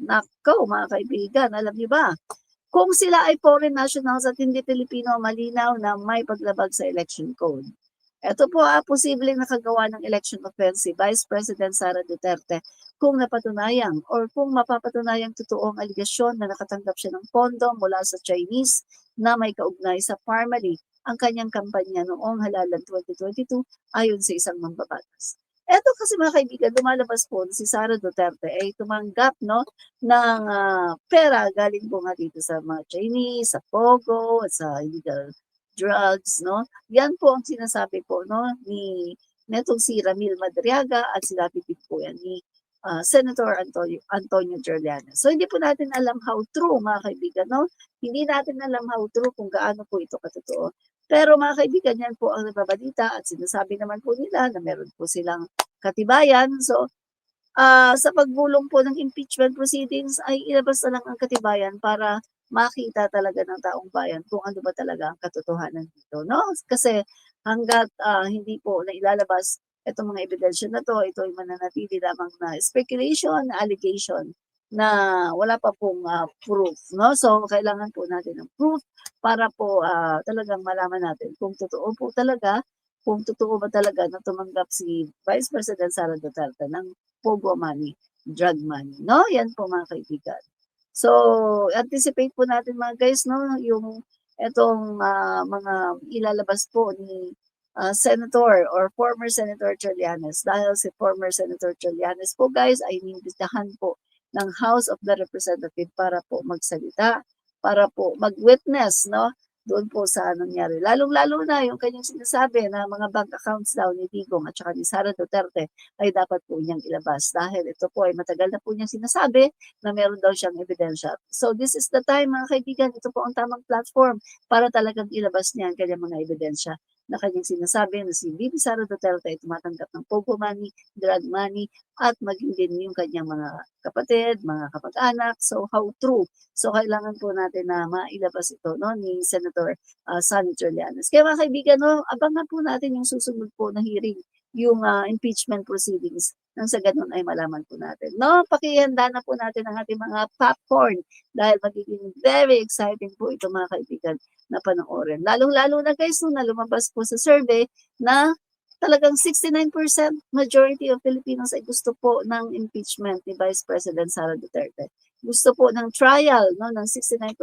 Nako mga kaibigan, alam niyo ba? Kung sila ay foreign nationals at hindi Pilipino, malinaw na may paglabag sa election code. Ito po posibleng nakagawa ng election offense si Vice President Sara Duterte kung napatunayan or kung mapapatunayang totoo ang aligasyon na nakatanggap siya ng pondo mula sa Chinese na may kaugnay sa Parmali ang kanyang kampanya noong halalan 2022 ayon sa isang mambabatas. Eto kasi mga kaibigan, lumalabas po na si Sara Duterte ay tumanggap ng pera galing po nga dito sa mga Chinese, sa Pogo, at sa illegal drugs, no? Yan po ang sinasabi po ni netong si Ramil Madriaga at sinabi din po yan ni Senator Antonio Trillanes. So hindi po natin alam how true mga kaibigan, no? Hindi natin alam how true kung gaano po ito katotoo. Pero mga kaibigan, yan po ang nababalita at sinasabi naman po nila na meron po silang katibayan. So sa pagbulong po ng impeachment proceedings ay ilabas na lang ang katibayan para makita talaga ng taong bayan kung ano ba talaga ang katotohanan dito, no? Kasi hangga't hindi po nailalabas itong mga ebidensya na 'to, ito ay mananatili lamang na speculation, na allegation na wala pa pong proof, no? So kailangan po natin ng proof para po talagang malaman natin kung totoo ba talaga na tumanggap si Vice President Sara Duterte ng Pogo money, drug money, no? Yan po mga kaibigan. So, anticipate po natin mga guys, no? Yung etong mga ilalabas po ni Senator or former Senator Trillanes. Dahil si former Senator Trillanes po guys ay inimbitahan po ng House of the Representative para po magsalita, para po mag-witness, no? Doon po sa nangyari. Lalong-lalo na yung kanyang sinasabi na mga bank accounts daw ni Digong at saka ni Sara Duterte ay dapat po niyang ilabas dahil ito po ay matagal na po niyang sinasabi na meron daw siyang ebidensya. So this is the time mga kaibigan, ito po ang tamang platform para talagang ilabas niya ang kanyang mga ebidensya na kanyang sinasabi na si Bibi Sara Duterte ay tumatanggap ng Pogo money, drug money, at maging din yung kanyang mga kapatid, mga kapag-anak. So how true? So kailangan po natin na mailabas ito ni Senator Sonny Trillanes. Kaya mga kaibigan, abangan po natin yung susunod po na hearing, yung impeachment proceedings nang sa ganun ay malaman po natin. No, pakihanda na po natin ang ating mga popcorn dahil magiging very exciting po ito mga kaibigan na panoorin. Lalong-lalo na guys, nung lumabas po sa survey na talagang 69% majority of Filipinos ay gusto po ng impeachment ni Vice President Sara Duterte. Gusto po ng trial ng 69%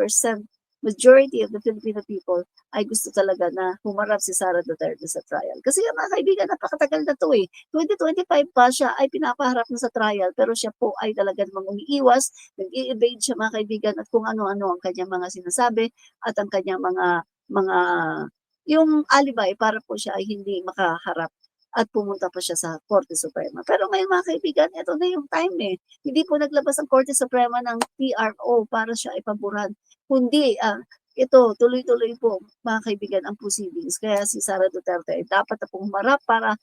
majority of the Filipino people ay gusto talaga na humarap si Sara Duterte sa trial. Kasi mga kaibigan, napakatagal na to 2025 pa siya ay pinapaharap na sa trial pero siya po ay talaga namang umiiwas, nag-i-evade siya mga kaibigan at kung ano-ano ang kanyang mga sinasabi at ang kanyang mga yung alibay para po siya ay hindi makaharap at pumunta pa siya sa Korte Suprema. Pero ngayon mga kaibigan, ito na yung time Hindi po naglabas ang Korte Suprema ng PRO para siya ay paboran. Kundi ito, tuloy-tuloy po mga kaibigan ang proceedings. Kaya si Sara Duterte ay dapat na pong humarap para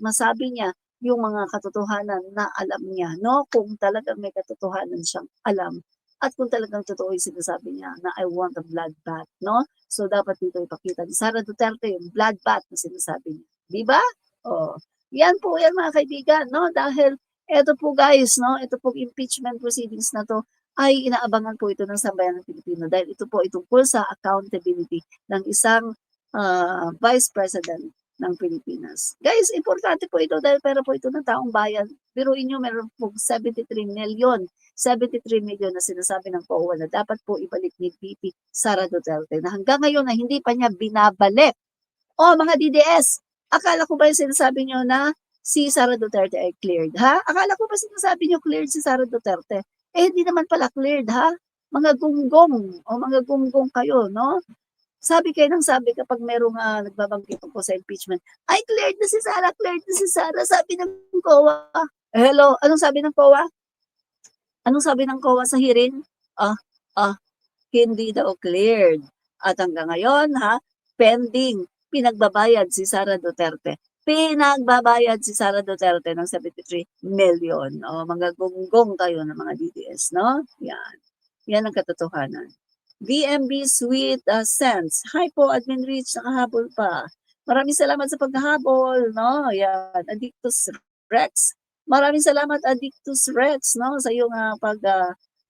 masabi niya yung mga katotohanan na alam niya, no? Kung talagang may katotohanan siyang alam at kung talagang totoo yung sinasabi niya na I want a bloodbath, no? So dapat dito ipakita ni Sara Duterte yung bloodbath na sinasabi niya. Di ba? Oh, yan po yan mga kaibigan, no? Dahil eto po guys, no? Ito po impeachment proceedings na to ay inaabangan po ito ng sambayan ng Pilipino dahil ito po ay tungkol sa accountability ng isang Vice President ng Pilipinas. Guys, importante po ito dahil pera po ito ng taong bayan. Biruin nyo, meron po 73 million na sinasabi ng COA na dapat po ibalik ni VP Sara Duterte na hanggang ngayon na hindi pa niya binabalik. O mga DDS, akala ko ba yung sinasabi nyo na si Sara Duterte ay cleared, ha? Akala ko ba sinasabi nyo cleared si Sara Duterte? Hindi naman pala cleared, ha? Mga gunggong o mga gunggong kayo, no? Sabi kayo ng sabi kapag merong nagbabanggit po sa impeachment, ay cleared na si Sara, cleared na si Sara, sabi ng COA. Hello, anong sabi ng COA? Anong sabi ng COA sa hearing? Hindi daw cleared. At hanggang ngayon, pending, pinagbabayad si Sara Duterte. Pinagbabayad si Sara Duterte ng 73 million. O, mga gunggong kayo ng mga DDS, no? Yan. Yan ang katotohanan. VMB Sweet Sense. Hi po, Admin Rich, nakahabol pa. Maraming salamat sa paghahabol, no? Yan, Addictus Rex. Maraming salamat Addictus Rex, no, sa iyong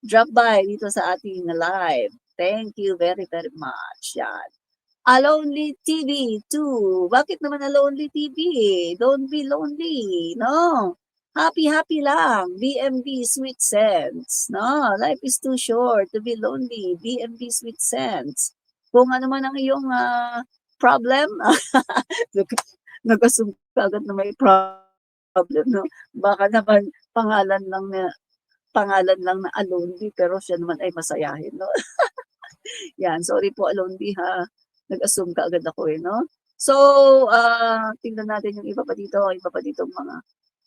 drop by dito sa ating live. Thank you very, very much. Yan. Lonely TV 2. Bakit naman Lonely TV? Don't be lonely, no? Happy, happy lang. BMB Sweet Sense, no? Life is too short to be lonely. BMB Sweet Sense. Kung ano man ang iyong problem, nag-assume ka agad na may problem, no? Baka naman pangalan lang na Lonely pero siya naman ay masayahin, no? Yan, sorry po Lonely ha. Nag-assume ka agad ako no? So, tingnan natin yung iba pa dito mga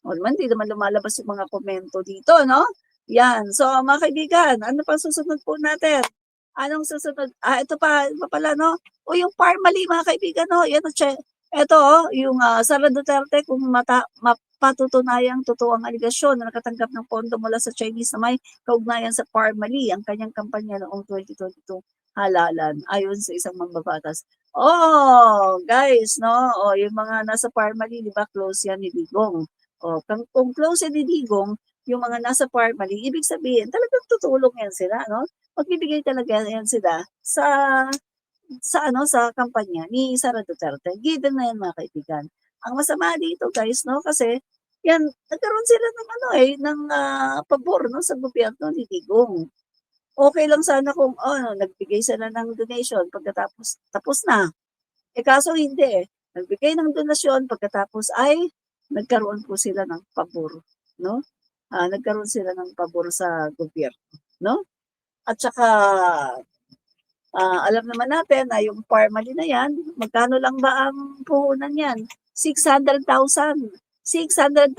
naman, hindi naman lumalabas yung mga komento dito, no? Yan. So, mga kaibigan, ano pa susunod po natin? Anong susunod? Ito pa pala, no? O yung Parmali, mga kaibigan, no? Yan, ito, yung Sara Duterte, kung mapatutunayang totoo ang aligasyon na nakatanggap ng pondo mula sa Chinese na may kaugnayan sa Parmali, ang kanyang kampanya noong 2022 halalan, ayon sa isang mambabatas. Oh, guys, no? Oh, yung mga nasa Parmali, di ba, close yan ni Digong. Oh, kung close ni Digong, yung mga nasa Parmali, ibig sabihin, talagang tutulong yan sila, no? Magbibigay talaga yan sila sa kampanya ni Sara Duterte. Given na yan, mga kaibigan. Ang masama dito, guys, no? Kasi, yan, nagkaroon sila ng pabor, no, sa gobyerno ni Digong. Okay lang sana kung nagbigay sila ng donation pagkatapos tapos na. Kaso hindi. Nagbigay ng donasyon pagkatapos ay nagkaroon po sila ng pabor, no? Nagkaroon sila ng pabor sa gobyerno, no? At saka alam naman natin na yung Parmali na yan, magkano lang ba ang puhunan yan? 600,000. 600,000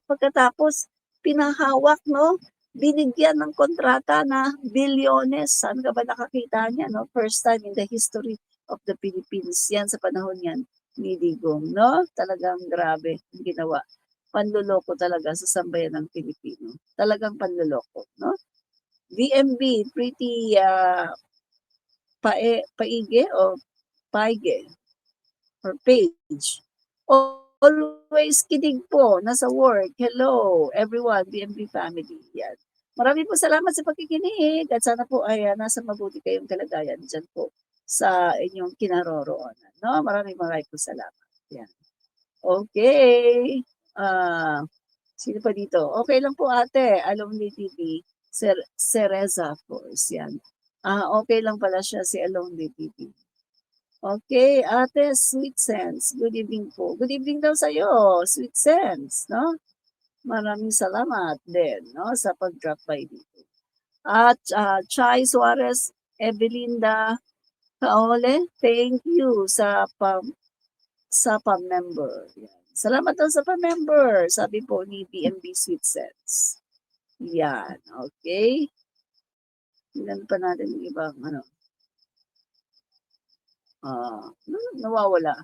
pagkatapos pinahawak, no? Binigyan ng kontrata na bilyones. Saan ka ba nakakita niya, no? First time in the history of the Philippines. Yan sa panahon yan ni Digong, no? Talagang grabe ang ginawa. Panluloko talaga sa sambayan ng Pilipino. Talagang panluloko, no? VMB, pretty paige o paige or page. Always kinig po, nasa work. Hello, everyone, BMB family. Yan. Maraming po salamat sa pakikinig at sana po ay nasa mabuti kayong kalagayan dyan po sa inyong kinaroroonan. No? Maraming po salamat. Yan. Okay. Sino pa dito? Okay lang po ate, Alumni TV, Cereza, of course. Yan. Okay lang pala siya si Alumni TV. Okay, ate Sweet Sense. Good evening po. Good evening daw sa iyo, Sweet Sense, no? Maraming salamat din, no, sa pag-drop by dito. At Chai Suarez, Evelinda Kaole, thank you sa pa-member. Salamat daw sa pa-member, sabi po ni BMB Sweet Sense. Yan, okay. Tingnan pa natin yung ibang nawawala.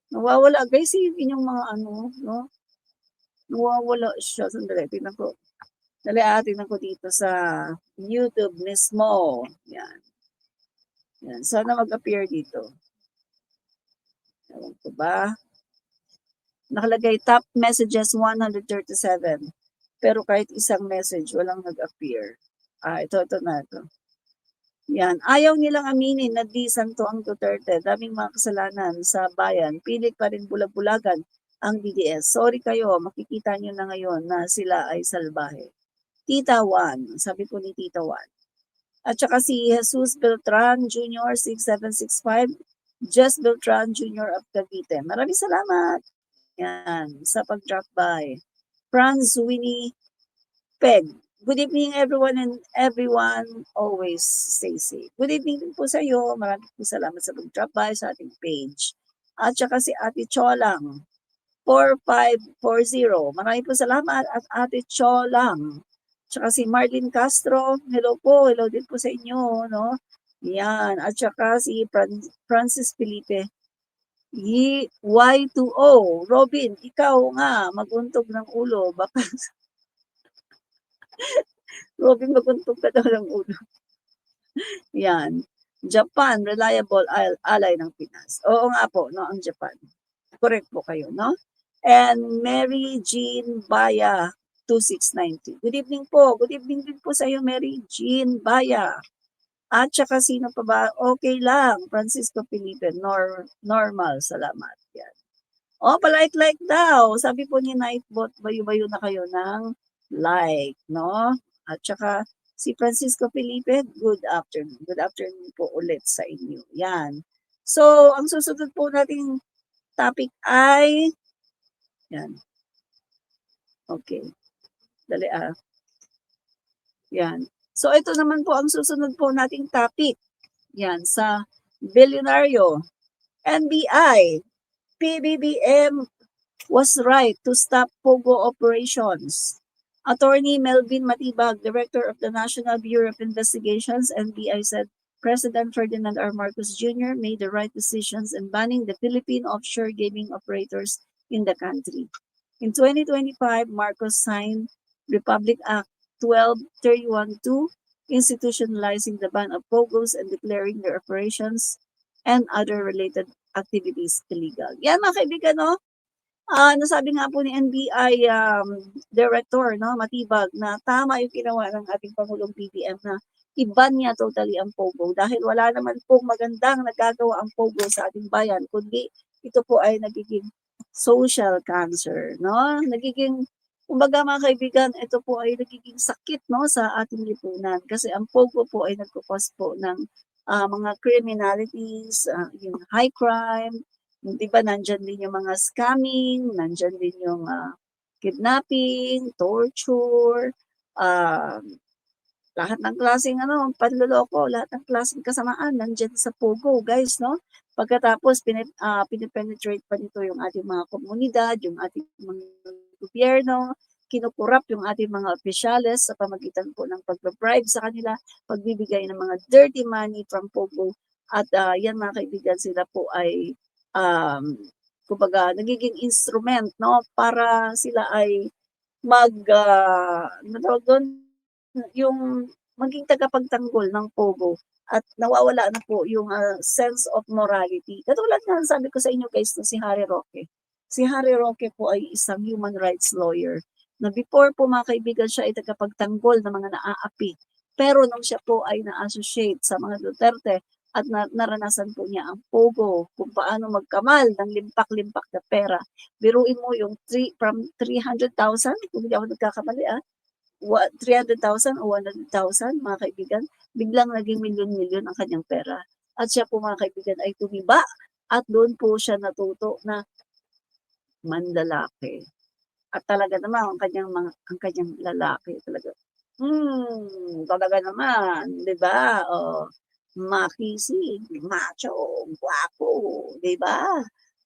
Nawawala guys, yung mga no? Nawawala siya. Sandali, tingnan ko. Tingnan ko dito sa YouTube mismo. Yan. Yan. Sana mag-appear dito. Ewan ko ba? Nakalagay top messages 137. Pero kahit isang message, walang nag-appear. Ito na ito. Yan. Ayaw nilang aminin na di santo ang Duterte. Daming mga kasalanan sa bayan. Pilit pa rin bulag-bulagan ang DDS. Sorry kayo, makikita nyo na ngayon na sila ay salbahe. Tita Juan, sabi po ni Tita Juan. At saka si Jesus Beltran Jr. 6765, Just Beltran Jr. of Cavite. Maraming salamat. Yan, sa pag-drop by. Franz Winnie Peg. Good evening everyone and everyone always stay safe. Good evening din po sa iyo. Maraming po salamat sa pag-drop by sa ating page. At saka si Ate Cholang 4540. Maraming po salamat at Ate Cholang. Tsaka si Marlene Castro. Hello po. Hello din po sa inyo, no? Yan. At saka si Francis Felipe. Y2O. Robin, ikaw nga maguntog ng ulo. Baka Robin, maguntog ka daw ng ulo. Yan. Japan, reliable ally ng Pinas. Oo nga po, no, ang Japan. Correct po kayo, no? And Mary Jean Baya 2692. Good evening po. Good evening din po sa iyo, Mary Jean Baya. At saka sino pa ba? Okay lang. Francisco Felipe. Normal. Salamat. Yan. Palike-like daw. Sabi po ni Nightbot, bayo-bayo na kayo ng like, no? At saka si Francisco Felipe, good afternoon. Good afternoon po ulit sa inyo. Yan. So, ang susunod po nating topic ay, yan. Okay. Dali Yan. So, ito naman po ang susunod po nating topic. Yan, sa Bilyonaryo. NBI, PBBM was right to stop POGO operations. Attorney Melvin Matibag, Director of the National Bureau of Investigations, NBI, said President Ferdinand R. Marcos Jr. made the right decisions in banning the Philippine offshore gaming operators in the country. In 2025, Marcos signed Republic Act 1231-2, institutionalizing the ban of POGOs and declaring their operations and other related activities illegal. Yan mga kaibigan, no? Nasabi nga po ni NBI Director, no, Matibag, na tama yung ginawa ng ating Pangulong BBM na i-ban niya totally ang POGO dahil wala naman pong magandang nagagawa ang POGO sa ating bayan, kundi ito po ay nagiging social cancer, no? Nagiging, kumbaga mga kaibigan, ito po ay nagiging sakit, no, sa ating lipunan kasi ang POGO po ay nagkukos po ng mga criminalities, yung high crime, di ba nandyan din yung mga scamming, nandyan din yung kidnapping, torture, lahat ng klaseng panloloko, lahat ng klaseng kasamaan nandyan sa POGO, guys, no? Pagkatapos pinipenetrate pa nito yung ating mga komunidad, yung ating mga gobyerno, kinukurap yung ating mga opisyales sa pamagitan po ng pagbabribe sa kanila, pagbibigay ng mga dirty money from POGO. At yan mga kaibigan, sila po ay kumbaga nagiging instrument, no, para sila ay yung maging tagapagtanggol ng POGO at nawawala na po yung sense of morality. Katulad nga sabi ko sa inyo guys, no, si Harry Roque. Si Harry Roque po ay isang human rights lawyer na before po mga kaibigan siya ay tagapagtanggol ng mga naaapi. Pero nung siya po ay na-associate sa mga Duterte at naranasan po niya ang POGO, kung paano magkamal ng limpak-limpak na pera. Biruin mo yung from 300,000, kung hindi ako nagkakamali 300,000 o 100,000 mga kaibigan, biglang naging milyon-milyon ang kanyang pera. At siya po mga kaibigan ay tumiba at doon po siya natuto na manlalaki. At talaga naman ang kanyang lalaki talaga. Talaga naman, 'di ba? Makisig, macho, gwapo, 'di ba?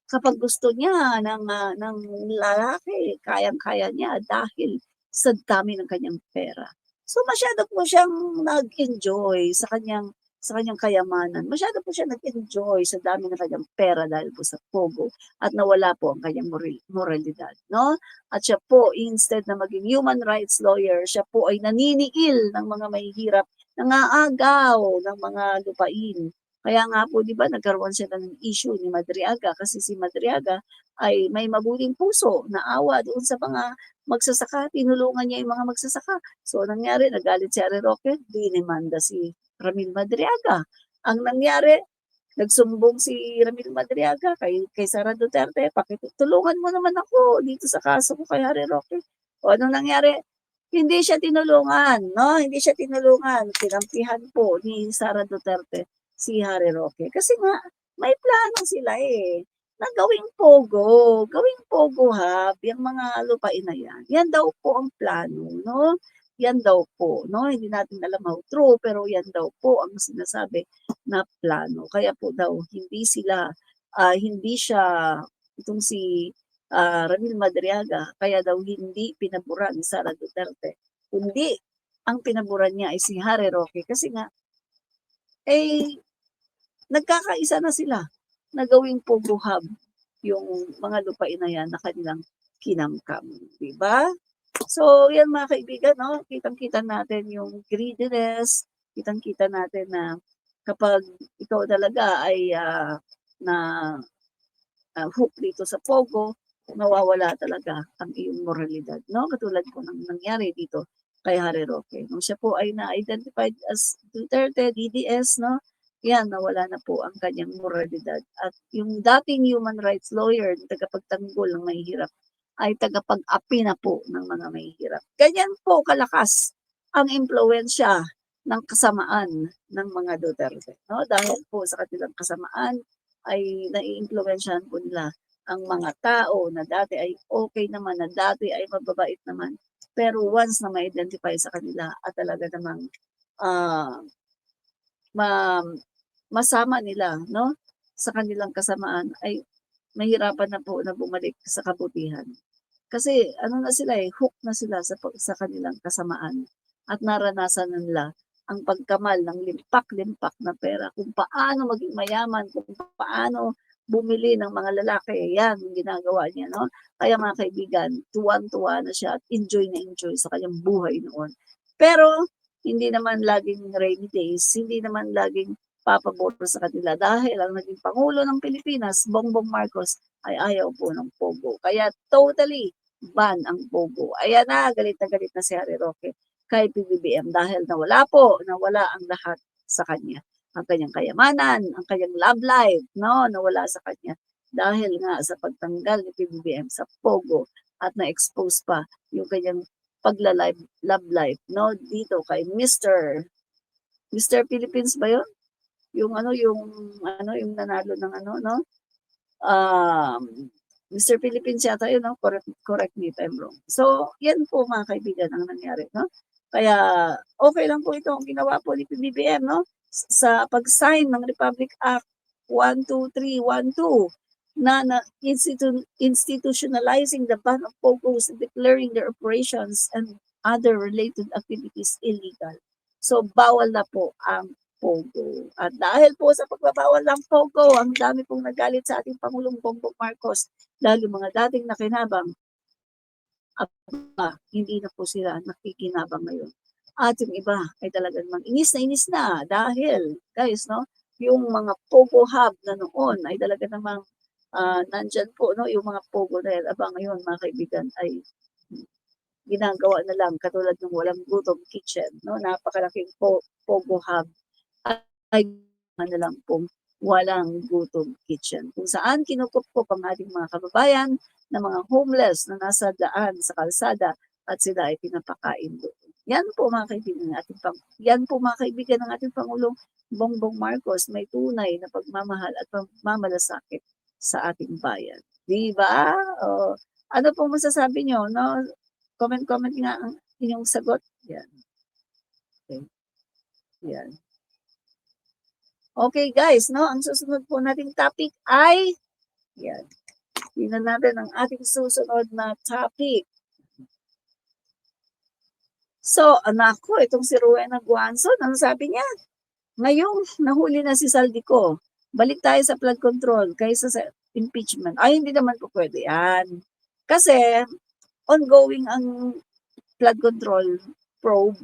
Kapag gusto niya ng lalaki, kayang-kaya niya dahil sa dami ng kanyang pera. So masyado po siyang nag-enjoy sa kanyang kayamanan. Masyado po siya nag-enjoy sa dami ng kanyang pera dahil po sa POGO at nawala po ang kanyang moralidad, no? At siya po, instead na maging human rights lawyer, siya po ay naniniil ng mga mahihirap, nangaagaw ng mga lupain. Kaya nga po, di ba, nagkaroon siya ng issue ni Madriaga kasi si Madriaga ay may mabuting puso, naawa doon sa mga magsasaka, tinulungan niya yung mga magsasaka. So, nangyari, nagalit si Harry Roque, dinimanda si Ramil Madriaga. Ang nangyari, nagsumbong si Ramil Madriaga kay Sara Duterte, pakitulungan mo naman ako dito sa kaso ko kay Harry Roque. O anong nangyari? Hindi siya tinulungan, no? Hindi siya tinulungan. Kinampihan po ni Sara Duterte si Harry Roque. Kasi nga, may plano sila na gawing POGO hub, yung mga lupain na yan. Yan daw po ang plano, no? Yan daw po, no? Hindi natin alam how true, pero yan daw po ang sinasabi na plano. Kaya po daw, hindi siya, itong si Ramil Madriaga, kaya daw hindi pinabura ni Sara Duterte. Kundi, ang pinaburan niya ay si Harry Roque kasi nga, nagkakaisa na sila na gawing POGO hub yung mga lupain na yan na kanilang kinamkam. Diba? So, yan mga kaibigan, no? Kitang-kita natin yung greediness, kitang-kita natin na kapag ikaw talaga ay na hook dito sa POGO, nawawala talaga ang iyong moralidad, no? Katulad po ng nangyari dito kay Harry Roque. Nung siya po ay na-identified as Duterte, DDS, no? Yan, nawala na po ang kanyang moralidad. At yung dating human rights lawyer, tagapagtanggol ng mahihirap, ay tagapag-api na po ng mga mahihirap. Ganyan po kalakas ang impluensya ng kasamaan ng mga Duterte. No? Dahil po sa kanilang kasamaan ay naiimpluwensyahan po nila ang mga tao na dati ay okay naman, na dati ay mababait naman. Pero once na ma-identify sa kanila at talaga namang uh, ma masama nila, no, sa kanilang kasamaan ay mahirapan na po na bumalik sa kabutihan. Kasi ano na sila eh, hook na sila sa kanilang kasamaan at naranasan na nila ang pagkamal ng limpak-limpak na pera, kung paano maging mayaman, kung paano bumili ng mga lalaki, yan ang ginagawa niya, no? Kaya mga kaibigan, tuwan-tuwa na siya at enjoy na enjoy sa kanyang buhay noon. Pero, hindi naman laging rainy days, hindi naman laging papabor sa kanila dahil ang naging Pangulo ng Pilipinas, Bongbong Marcos, ay ayaw po ng Pogo. Kaya totally ban ang Pogo. Ayan na galit na si Harry Roque kay PBBM dahil nawala ang lahat sa kanya. Ang kanyang kayamanan, ang kanyang love life, no, nawala sa kanya dahil nga sa pagtanggal ni PBBM sa Pogo at na-expose pa yung kanyang love life, no, dito kay Mr. Philippines ba yun? Yung nanalo ng ano, no? Mr. Philippines yata yun, no? Correct me if I'm wrong. So, yan po mga kaibigan ang nangyari, no? Kaya, okay lang po ito ang ginawa po ni PBBM, no? Sa pag-sign ng Republic Act 12312 na institutionalizing the ban of POGOs and declaring their operations and other related activities illegal. So, bawal na po ang Pogo. At dahil po sa pagbabawal ng Pogo, ang dami pong nagalit sa ating Pangulong Bongbong Marcos dahil yung mga dating nakinabang, hindi na po sila nakikinabang ngayon. At yung iba ay talagang inis na dahil, guys, no, yung mga Pogo hub na noon ay talaga namang nandyan po, no, yung mga Pogo na yan. Aba ngayon, mga kaibigan, ay ginagawa na lang katulad ng walang gutom kitchen, no, napakalaking Pogo hub ay na lang pong walang gutom kitchen. Kung saan kinukupkop ang ating mga kababayan na mga homeless na nasa daan sa kalsada at sila ay pinapakain doon. Yan po mga kaibigan ng ating ng ating Pangulong Bongbong Marcos, may tunay na pagmamahal at pagmamalasakit sa ating bayan. Di ba? Ano pong masasabi nyo? No? Comment nga ang inyong sagot. Yan. Okay. Yan. Okay guys, no? Ang susunod po nating topic ay yan. Tingnan natin ang ating susunod na topic. So, anak ko, itong si Rowena Guanzon, ano sabi niya? Ngayong nahuli na si Saldico, balik tayo sa flood control kaysa sa impeachment. Ay, hindi naman po pwede yan. Kasi, ongoing ang flood control probe,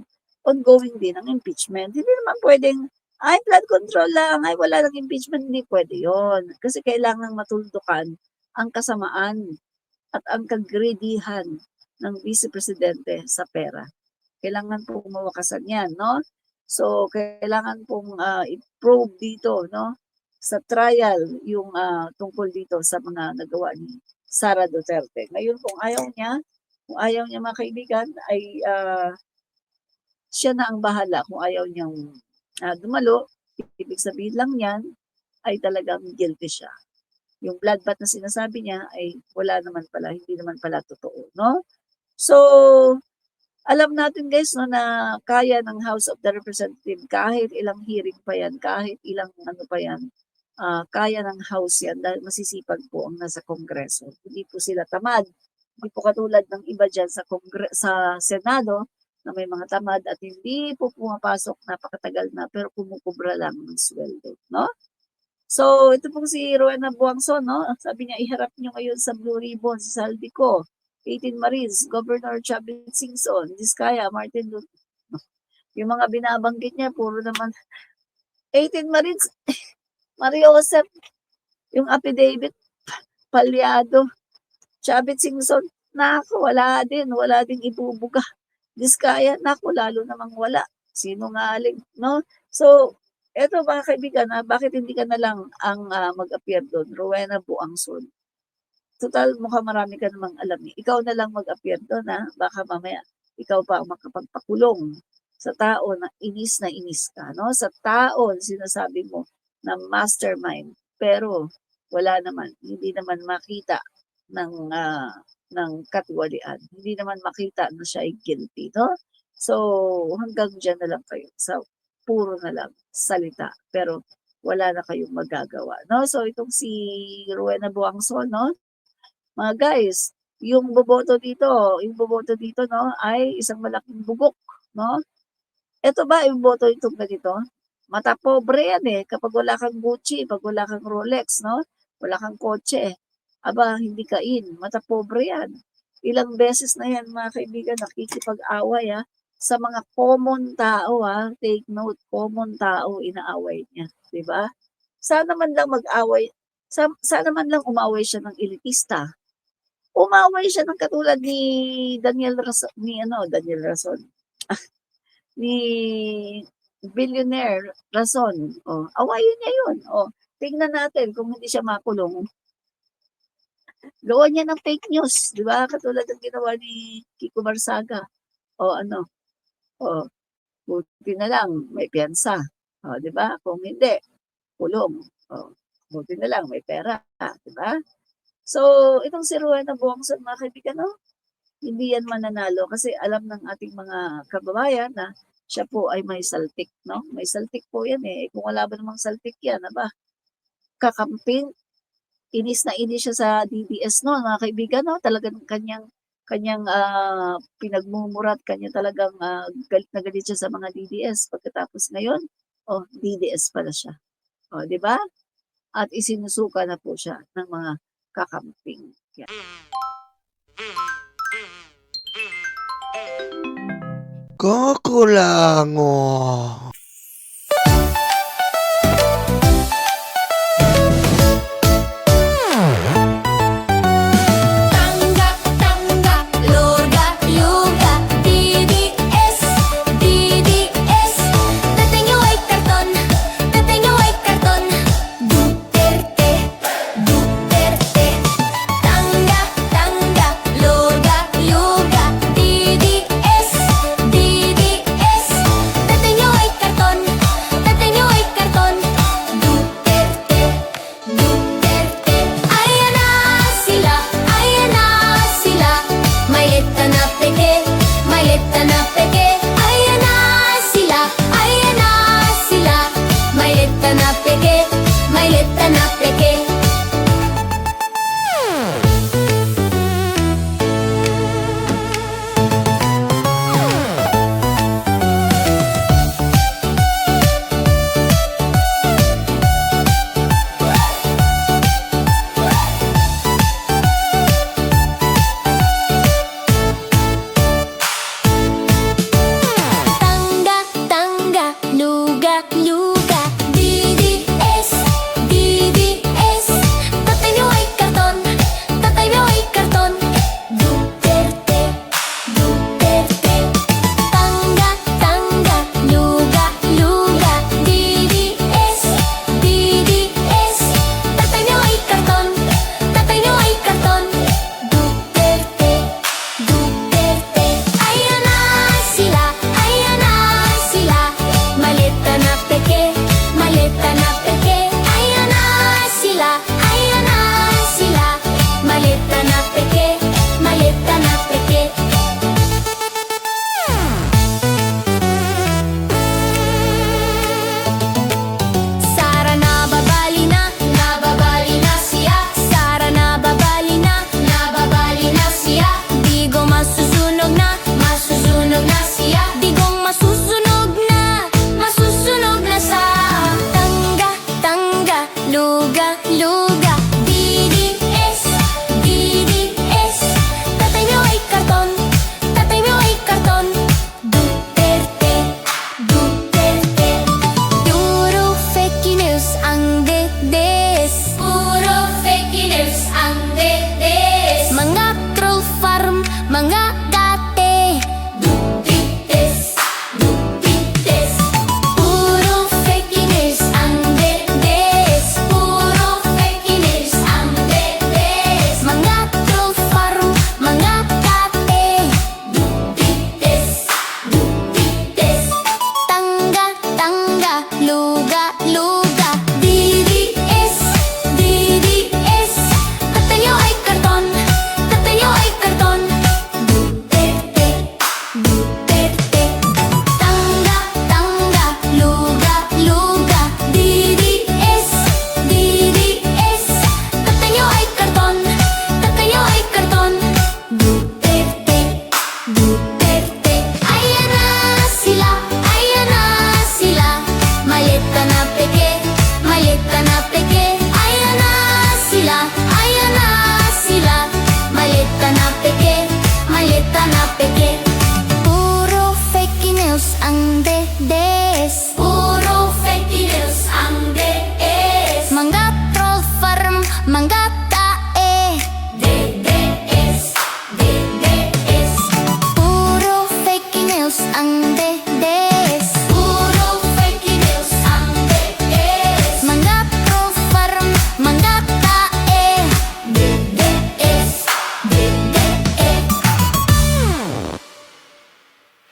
ongoing din ang impeachment. Hindi naman pwedeng, ay, flood control lang, ay, wala nang impeachment. Hindi pwede yon. Kasi kailangan matuldukan ang kasamaan at ang kagreedihan ng Vice Presidente sa pera. Kailangan pong mawakasan yan, no? So, kailangan pong i-probe dito, no? Sa trial, yung tungkol dito sa mga nagawa ni Sara Duterte. Ngayon, kung ayaw niya mga kaibigan, ay siya na ang bahala. Kung ayaw niyang dumalo, ibig sabihin lang yan, ay talagang guilty siya. Yung bloodbath na sinasabi niya ay wala naman pala, hindi naman pala totoo, no? So, alam natin guys, no, na kaya ng House of the Representative, kahit ilang hearing pa yan, kahit ilang ano pa yan, kaya ng House yan dahil masisipag po ang nasa Kongreso. Hindi po sila tamad. Hindi po katulad ng iba dyan sa Senado na may mga tamad at hindi po pumapasok, napakatagal na, pero kumukubra lang ng sweldo, no? So, ito pong si Rowena Buangson, no? Sabi niya, iharap niyo ngayon sa Blue Ribbon si Saldico, 18 Marines, Governor Chavez Singson, Diskaya, Martin Luther. Yung mga binabanggit niya, puro naman 18 Marines, Mario Josep, yung affidavit, palyado. Chavit Singson, naku wala ding ibubuga. Diskaya, naku lalo namang wala. Sinungaling, 'no? So, eto mga kaibigan, bakit hindi ka na lang mag-appear dun, Rowena Buangson. Tutal mukhang marami ka namang alam, eh. Ikaw na lang mag-appear dun, baka mamaya ikaw pa ang makapagpakulong sa tao na inis ka, 'no? Sa tao na sinasabi mo na mastermind, pero wala naman, hindi naman makita ng katiwalian. Hindi naman makita na siya ay guilty, 'no? So, hanggang diyan na lang kayo sa puro na lang salita, pero wala na kayong magagawa, 'no? So, itong si Rowena Buangson, 'no, mga guys, yung boboto dito, 'no, ay isang malaking bugok, no? Eto ba iboboto itong ganito? Mata pobre yan, eh, kapag wala kang Gucci, 'pag wala kang Rolex, 'no, wala kang kotse, aba hindi ka in, mata pobre yan. Ilang beses na yan mga kaibigan nakikipag-away, sa mga common tao, take note, common tao inaaway niya, 'di ba? Sana man lang mag-away sana man lang umaway siya ng elitista. Umaway siya ng katulad ni Daniel Rason, ni Billionaire Rason, awayin niya yun, tingnan natin kung hindi siya makulong. Gawan niya ng fake news, 'di ba? Katulad ng ginawa ni Kiko Barsaga, ano, oh, buti na lang may piyansa, 'di ba? Kung hindi, kulong, buti na lang may pera, 'di ba? So, itong si Rowena Buangson mga kaibigan, 'no, hindi yan mananalo kasi alam ng ating mga kababayan na siya po ay may saltik, 'no? May saltik po yan, eh. Kung wala ba namang saltik yan, aba, kakamping, inis na inis siya sa DDS no'n mga kaibigan, 'no? Talagang kanyang kanyang, pinagmumura at kanya talagang, galit na galit siya sa mga DDS. Pagkatapos ngayon, DDS pala siya, 'di ba? At isinusuka na po siya ng mga kakamping. Yan. Kakulango.